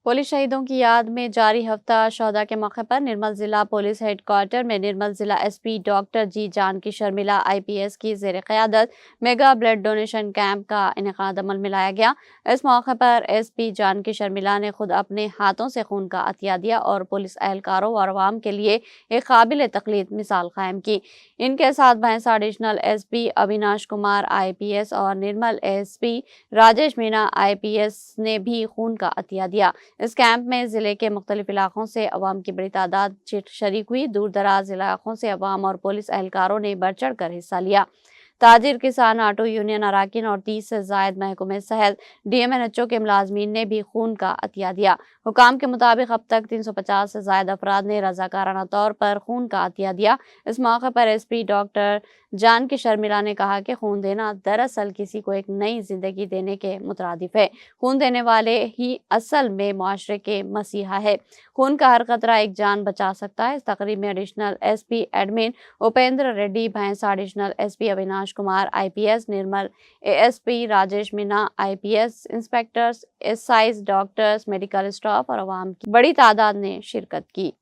Police शहीदों की याद में जारी हफ्ता शोधा के मौके पर निर्मल जिला पुलिस हेडक्वार्टर में निर्मल जिला एसपी डॉक्टर जी जानकी शर्मिला आईपीएस की ज़ेर क़यादत मेगा ब्लड डोनेशन कैंप का इनेकाद अमल में लाया गया। इस मौके पर एसपी जानकी शर्मिला ने खुद अपने हाथों से खून का अतिया दिया और पुलिस एहलकारों और अवाम के लिए एक काबिल तकलीद मिसाल कायम की। इनके साथ भैंसा additional SP Avinash Kumar IPS और निर्मल एसपी राजेश मीणा आईपीएस ने भी खून का अतिया दिया। इस कैंप में जिले के मुख्तलिफ इलाकों से अवाम की बड़ी तादाद शरीक हुई। दूर दराज इलाकों से अवाम और पुलिस एहलकारों ने बढ़ चढ़ कर हिस्सा लिया। ताजिर, किसान, ऑटो यूनियन अराकीन और 30 से जायद महकमे सहित डीएमएनएचओ के मुलाजमीन ने भी खून का अतिया दिया। हुकाम के मुताबिक अब तक 350 से जायद अफराद ने रजाकाराना तौर पर खून का अतिया दिया। इस मौके पर एसपी डॉक्टर जानकी शर्मिला ने कहा कि खून देना दरअसल किसी को एक नई जिंदगी देने के मुतरादिफ है। खून देने वाले ही असल में मुआशरे के मसीहा है। खून का हर कतरा एक जान बचा सकता है। इस तकरीब में additional SP admin Upendra Reddy, Bhainsa additional SP Avinash Kumar IPS, Nirmal ASP Rajesh Meena IPS, inspectors, SIs, doctors, medical staff और अवाम की बड़ी तादाद ने शिरकत की।